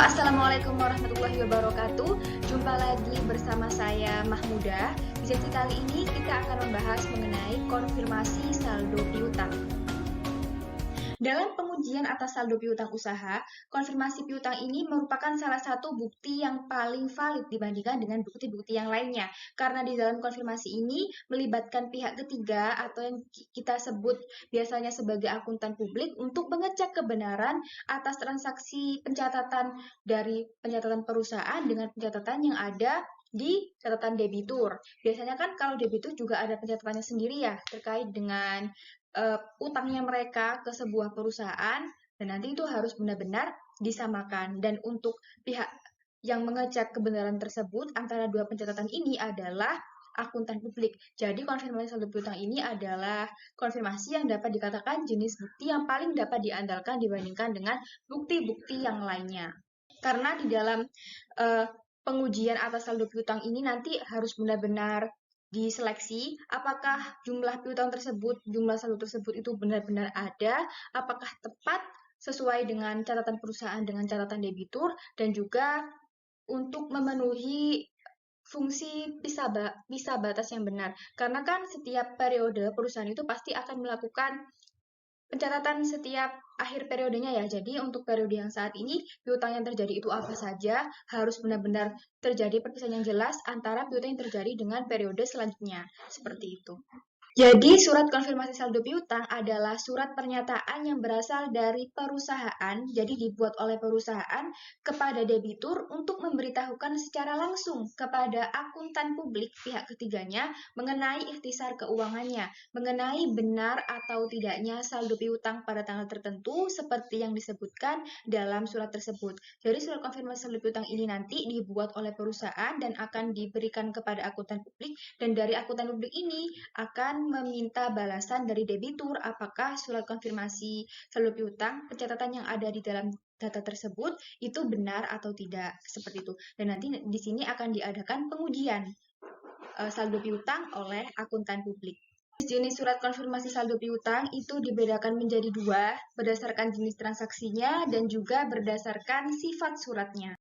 Assalamualaikum warahmatullahi wabarakatuh. Jumpa lagi bersama saya Mahmudah. Di sesi kali ini kita akan membahas mengenai konfirmasi saldo piutang. Dalam pengujian atas saldo piutang usaha, konfirmasi piutang ini merupakan salah satu bukti yang paling valid dibandingkan dengan bukti-bukti yang lainnya. Karena di dalam konfirmasi ini melibatkan pihak ketiga atau yang kita sebut biasanya sebagai akuntan publik untuk mengecek kebenaran atas transaksi pencatatan dari pencatatan perusahaan dengan pencatatan yang ada di catatan debitur. Biasanya kan kalau debitur juga ada pencatatannya sendiri ya terkait dengan utangnya mereka ke sebuah perusahaan, dan nanti itu harus benar-benar disamakan. Dan untuk pihak yang mengecek kebenaran tersebut antara dua pencatatan ini adalah akuntan publik. Jadi konfirmasi saldo piutang ini adalah konfirmasi yang dapat dikatakan jenis bukti yang paling dapat diandalkan dibandingkan dengan bukti-bukti yang lainnya. Karena di dalam pengujian atas saldo piutang ini nanti harus benar-benar diseleksi apakah jumlah piutang tersebut, jumlah saldo tersebut itu benar-benar ada, apakah tepat sesuai dengan catatan perusahaan dengan catatan debitur, dan juga untuk memenuhi fungsi pisah batas yang benar. Karena kan setiap periode perusahaan itu pasti akan melakukan pencatatan setiap akhir periodenya ya. Jadi untuk periode yang saat ini piutang yang terjadi itu apa saja, harus benar-benar terjadi perpisahan yang jelas antara piutang yang terjadi dengan periode selanjutnya. Seperti itu. Jadi surat konfirmasi saldo piutang adalah surat pernyataan yang berasal dari perusahaan, jadi dibuat oleh perusahaan kepada debitur untuk memberitahukan secara langsung kepada akuntan publik pihak ketiganya mengenai ikhtisar keuangannya, mengenai benar atau tidaknya saldo piutang pada tanggal tertentu seperti yang disebutkan dalam surat tersebut. Jadi surat konfirmasi saldo piutang ini nanti dibuat oleh perusahaan dan akan diberikan kepada akuntan publik, dan dari akuntan publik ini akan meminta balasan dari debitur apakah surat konfirmasi saldo piutang pencatatan yang ada di dalam data tersebut itu benar atau tidak, seperti itu. Dan nanti di sini akan diadakan pengujian saldo piutang oleh akuntan publik. Jenis surat konfirmasi saldo piutang itu dibedakan menjadi dua berdasarkan jenis transaksinya dan juga berdasarkan sifat suratnya.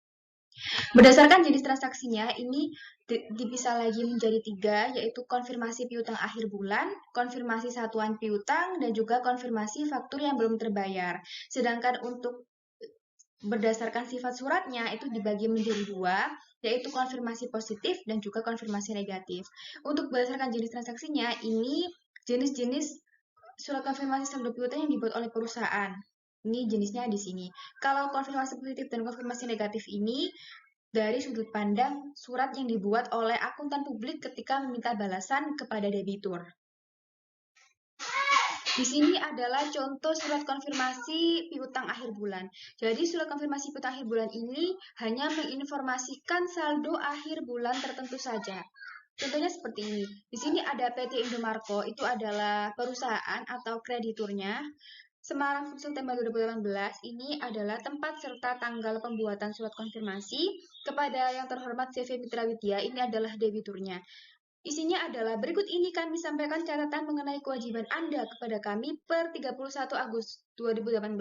Berdasarkan jenis transaksinya, ini dipisah lagi menjadi tiga, yaitu konfirmasi piutang akhir bulan, konfirmasi satuan piutang, dan juga konfirmasi faktur yang belum terbayar. Sedangkan untuk berdasarkan sifat suratnya itu dibagi menjadi dua, yaitu konfirmasi positif dan juga konfirmasi negatif. Untuk berdasarkan jenis transaksinya, ini jenis-jenis surat konfirmasi saldo piutang yang dibuat oleh perusahaan. Ini jenisnya di sini. Kalau konfirmasi positif dan konfirmasi negatif ini dari sudut pandang surat yang dibuat oleh akuntan publik ketika meminta balasan kepada debitur. Di sini adalah contoh surat konfirmasi piutang akhir bulan. Jadi surat konfirmasi piutang akhir bulan ini hanya menginformasikan saldo akhir bulan tertentu saja. Contohnya seperti ini. Di sini ada PT Indomarko, itu adalah perusahaan atau krediturnya. Semarang September 2018 ini adalah tempat serta tanggal pembuatan surat konfirmasi kepada yang terhormat CV Mitra Widya, ini adalah debiturnya. Isinya adalah berikut ini kami sampaikan catatan mengenai kewajiban Anda kepada kami per 31 Agustus 2018.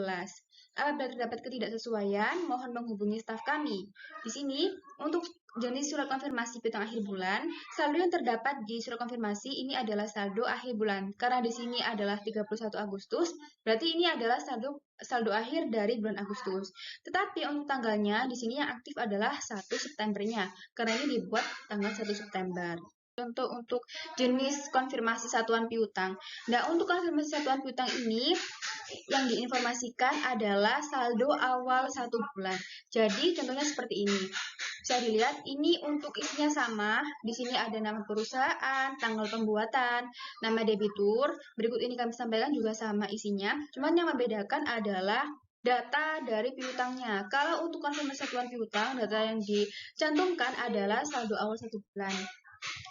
Apabila terdapat ketidaksesuaian, mohon menghubungi staf kami. Di sini, untuk jenis surat konfirmasi piutang akhir bulan, saldo yang terdapat di surat konfirmasi ini adalah saldo akhir bulan. Karena di sini adalah 31 Agustus, berarti ini adalah saldo akhir dari bulan Agustus. Tetapi untuk tanggalnya, di sini yang aktif adalah 1 Septembernya, karena ini dibuat tanggal 1 September. Contoh untuk jenis konfirmasi satuan piutang. Nah, untuk konfirmasi satuan piutang ini yang diinformasikan adalah saldo awal 1 bulan. Jadi contohnya seperti ini. Bisa dilihat ini untuk isinya sama. Di sini ada nama perusahaan, tanggal pembuatan, nama debitur. Berikut ini kami sampaikan juga sama isinya. Cuman yang membedakan adalah data dari piutangnya. Kalau untuk konfirmasi satuan piutang, data yang dicantumkan adalah saldo awal 1 bulan.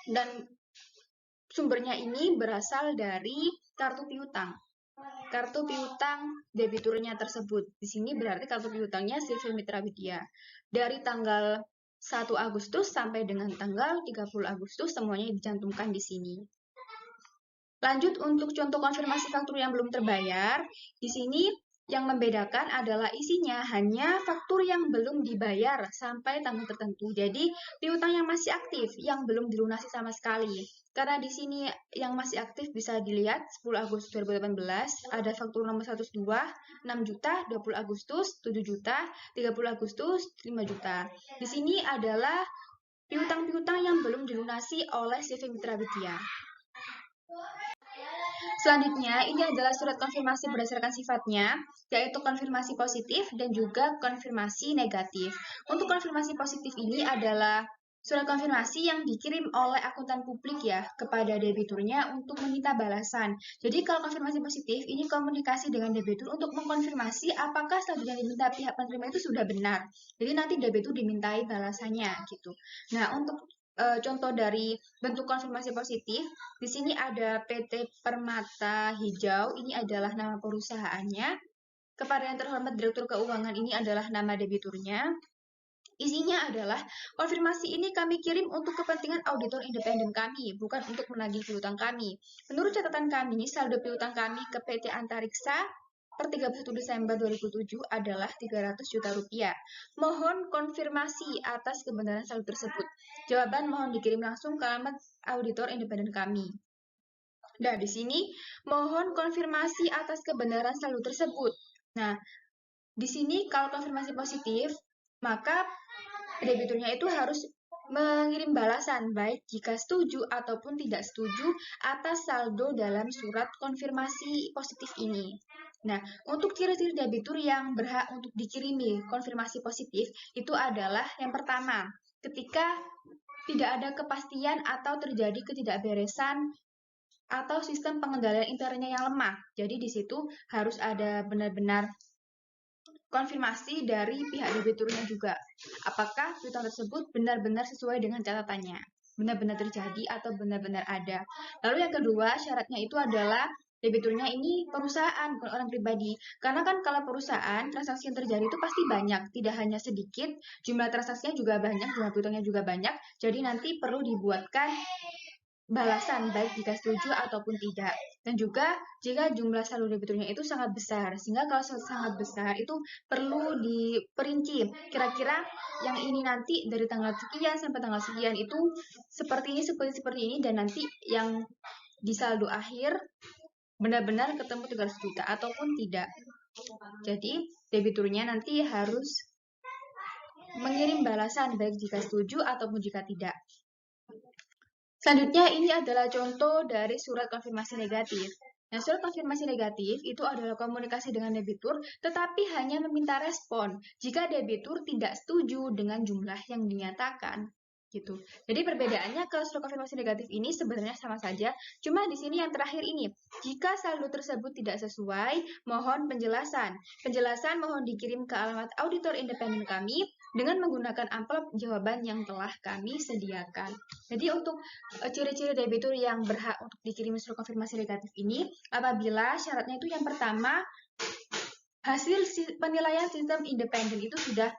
Dan sumbernya ini berasal dari kartu piutang. Kartu piutang debiturnya tersebut. Di sini berarti kartu piutangnya CV Mitra Widya. Dari tanggal 1 Agustus sampai dengan tanggal 30 Agustus semuanya dicantumkan di sini. Lanjut untuk contoh konfirmasi faktur yang belum terbayar. Di sini Yang membedakan adalah isinya hanya faktur yang belum dibayar sampai tanggal tertentu. Jadi, piutang yang masih aktif, yang belum dilunasi sama sekali. Karena di sini yang masih aktif bisa dilihat 10 Agustus 2018, ada faktur nomor 102, 6 juta, 20 Agustus, 7 juta, 30 Agustus, 5 juta. Di sini adalah piutang-piutang yang belum dilunasi oleh CV Mitra Widya. Selanjutnya, ini adalah surat konfirmasi berdasarkan sifatnya, yaitu konfirmasi positif dan juga konfirmasi negatif. Untuk konfirmasi positif ini adalah surat konfirmasi yang dikirim oleh akuntan publik ya kepada debiturnya untuk meminta balasan. Jadi kalau konfirmasi positif ini komunikasi dengan debitur untuk mengkonfirmasi apakah saldo yang diminta pihak penerima itu sudah benar. Jadi nanti debitur dimintai balasannya gitu. Nah, untuk contoh dari bentuk konfirmasi positif, di sini ada PT Permata Hijau, ini adalah nama perusahaannya. Kepada yang terhormat Direktur Keuangan, ini adalah nama debiturnya. Isinya adalah, konfirmasi ini kami kirim untuk kepentingan auditor independen kami, bukan untuk menagih piutang kami. Menurut catatan kami, saldo piutang kami ke PT Antariksa per 31 Desember 2007 adalah 300 juta rupiah. Mohon konfirmasi atas kebenaran saldo tersebut. Jawaban mohon dikirim langsung ke alamat auditor independen kami. Nah, di sini mohon konfirmasi atas kebenaran saldo tersebut. Nah, di sini kalau konfirmasi positif, maka debiturnya itu harus mengirim balasan baik jika setuju ataupun tidak setuju atas saldo dalam surat konfirmasi positif ini. Nah, untuk ciri-ciri debitur yang berhak untuk dikirimi konfirmasi positif itu adalah yang pertama, ketika tidak ada kepastian atau terjadi ketidakberesan atau sistem pengendalian internnya yang lemah. Jadi di situ harus ada benar-benar konfirmasi dari pihak debiturnya juga. Apakah piutang tersebut benar-benar sesuai dengan catatannya? Benar-benar terjadi atau benar-benar ada. Lalu yang kedua, syaratnya itu adalah debiturnya ini perusahaan, bukan orang pribadi. Karena kan kalau perusahaan, transaksi yang terjadi itu pasti banyak. Tidak hanya sedikit, jumlah transaksinya juga banyak, jumlah piutangnya juga banyak. Jadi nanti perlu dibuatkan balasan baik jika setuju ataupun tidak. Dan juga jika jumlah saldo debiturnya itu sangat besar. Sehingga kalau sangat besar itu perlu diperinci. Kira-kira yang ini nanti dari tanggal sekian sampai tanggal sekian itu seperti ini dan nanti yang di saldo akhir benar-benar ketemu 300 juta ataupun tidak. Jadi debiturnya nanti harus mengirim balasan baik jika setuju ataupun jika tidak. Selanjutnya, ini adalah contoh dari surat konfirmasi negatif. Nah, surat konfirmasi negatif itu adalah komunikasi dengan debitur, tetapi hanya meminta respon jika debitur tidak setuju dengan jumlah yang dinyatakan. Gitu. Jadi perbedaannya ke surat konfirmasi negatif ini sebenarnya sama saja, cuma di sini yang terakhir ini, jika saldo tersebut tidak sesuai, mohon penjelasan. Penjelasan mohon dikirim ke alamat auditor independen kami dengan menggunakan amplop jawaban yang telah kami sediakan. Jadi untuk ciri-ciri debitur yang berhak untuk dikirim surat konfirmasi negatif ini, apabila syaratnya itu yang pertama, hasil penilaian sistem independen itu sudah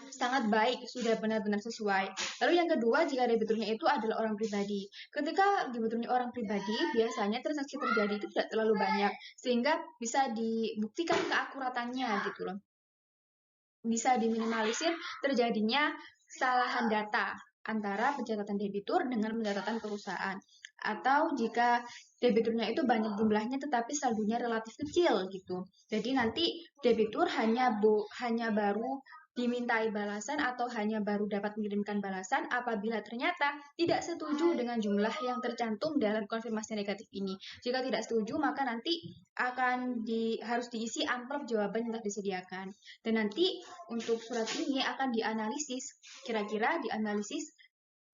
sangat baik, sudah benar-benar sesuai. Lalu yang kedua, jika debiturnya itu adalah orang pribadi. Ketika debiturnya orang pribadi, biasanya transaksi terjadi itu tidak terlalu banyak, sehingga bisa dibuktikan keakuratannya gitu loh. Bisa diminimalisir terjadinya kesalahan data antara pencatatan debitur dengan pencatatan perusahaan. Atau jika debiturnya itu banyak jumlahnya tetapi saldonya relatif kecil gitu. Jadi nanti debitur hanya baru dimintai balasan atau hanya baru dapat mengirimkan balasan apabila ternyata tidak setuju dengan jumlah yang tercantum dalam konfirmasi negatif ini. Jika tidak setuju, maka nanti akan harus diisi amplop jawaban yang telah disediakan. Dan nanti untuk surat ini akan dianalisis, kira-kira dianalisis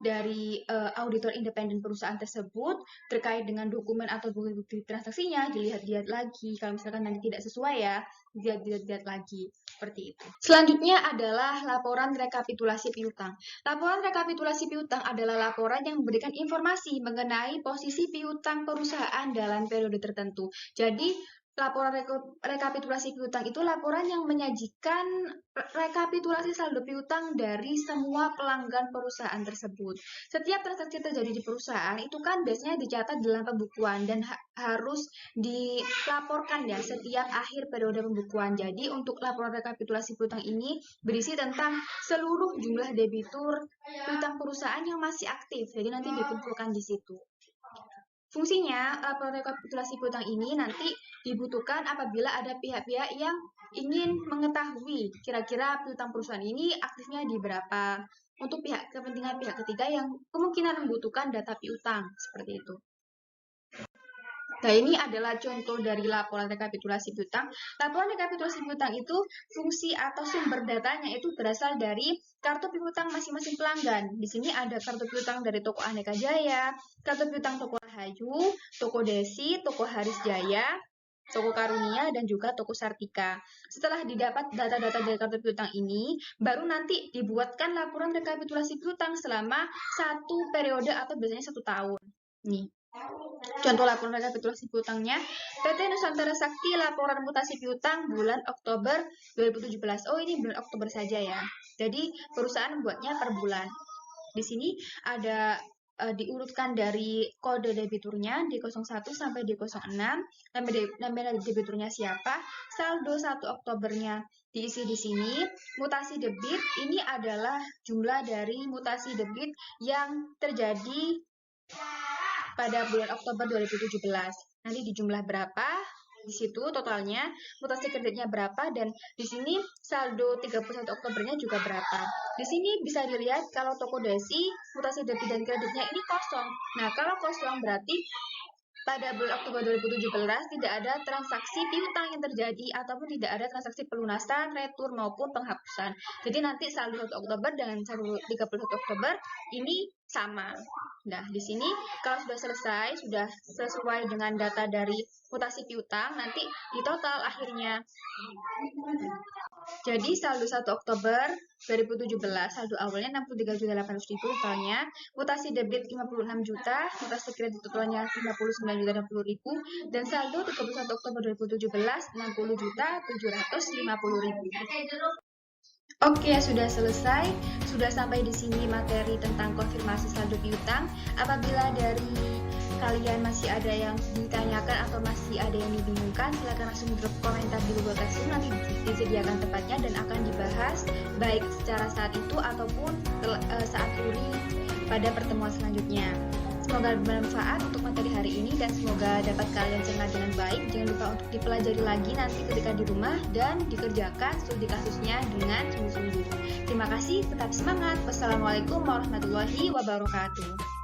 dari auditor independen perusahaan tersebut terkait dengan dokumen atau bukti transaksinya, dilihat-lihat lagi. Kalau misalkan nanti tidak sesuai ya, dilihat-lihat lagi. Seperti itu. Selanjutnya adalah laporan rekapitulasi piutang. Laporan rekapitulasi piutang adalah laporan yang memberikan informasi mengenai posisi piutang perusahaan dalam periode tertentu. Jadi, Laporan rekapitulasi piutang itu laporan yang menyajikan rekapitulasi saldo piutang dari semua pelanggan perusahaan tersebut. Setiap transaksi terjadi di perusahaan itu kan biasanya dicatat dalam pembukuan dan harus dilaporkan ya setiap akhir periode pembukuan. Jadi untuk laporan rekapitulasi piutang ini berisi tentang seluruh jumlah debitur piutang perusahaan yang masih aktif. Jadi nanti dikumpulkan di situ. Fungsinya, laporan rekapitulasi piutang ini nanti dibutuhkan apabila ada pihak-pihak yang ingin mengetahui kira-kira piutang perusahaan ini aktifnya di berapa untuk kepentingan pihak ketiga yang kemungkinan membutuhkan data piutang, seperti itu. Nah, ini adalah contoh dari laporan rekapitulasi piutang. Laporan rekapitulasi piutang itu fungsi atau sumber datanya itu berasal dari kartu piutang masing-masing pelanggan. Di sini ada kartu piutang dari Toko Aneka Jaya, kartu piutang Toko Rahayu, Toko Desi, Toko Haris Jaya, Toko Karunia, dan juga Toko Sartika. Setelah didapat data-data dari kartu piutang ini, baru nanti dibuatkan laporan rekapitulasi piutang selama 1 periode atau biasanya 1 tahun. Nih. Contoh laporan rekapitulasi piutangnya, PT Nusantara Sakti laporan mutasi piutang bulan Oktober 2017. Oh, ini bulan Oktober saja ya. Jadi perusahaan membuatnya per bulan. Di sini ada diurutkan dari kode debiturnya di 01 sampai di 06, nama debiturnya siapa, saldo 1 Oktobernya diisi di sini. Mutasi debit ini adalah jumlah dari mutasi debit yang terjadi pada bulan Oktober 2017. Nanti di jumlah berapa, di situ totalnya, mutasi kreditnya berapa, dan di sini saldo 31 Oktobernya juga berapa. Di sini bisa dilihat kalau Toko Desi, mutasi debit dan kreditnya ini kosong. Nah, kalau kosong berarti pada bulan Oktober 2017 tidak ada transaksi piutang yang terjadi ataupun tidak ada transaksi pelunasan, retur maupun penghapusan. Jadi nanti saldo 1 Oktober dengan saldo 31 Oktober ini sama. Nah, di sini kalau sudah selesai, sudah sesuai dengan data dari mutasi piutang, nanti di total akhirnya. Jadi saldo 1 Oktober 2017, saldo awalnya 63.800.000 totalnya, mutasi debit 56 juta, mutasi kredit totalnya 59.060.000, dan saldo 31 Oktober 2017 60.750.000. Oke, sudah selesai. Sudah sampai di sini materi tentang konfirmasi saldo piutang. Apabila dari kalian masih ada yang ditanyakan atau masih ada yang dibingungkan, silakan langsung drop komentar di Google Classroom, nanti disediakan tempatnya dan akan dibahas baik secara saat itu ataupun saat turing pada pertemuan selanjutnya. Semoga bermanfaat untuk materi hari ini dan semoga dapat kalian cerna dengan baik. Jangan lupa untuk dipelajari lagi nanti ketika di rumah dan dikerjakan studi kasusnya dengan sungguh-sungguh. Terima kasih, tetap semangat. Wassalamualaikum warahmatullahi wabarakatuh.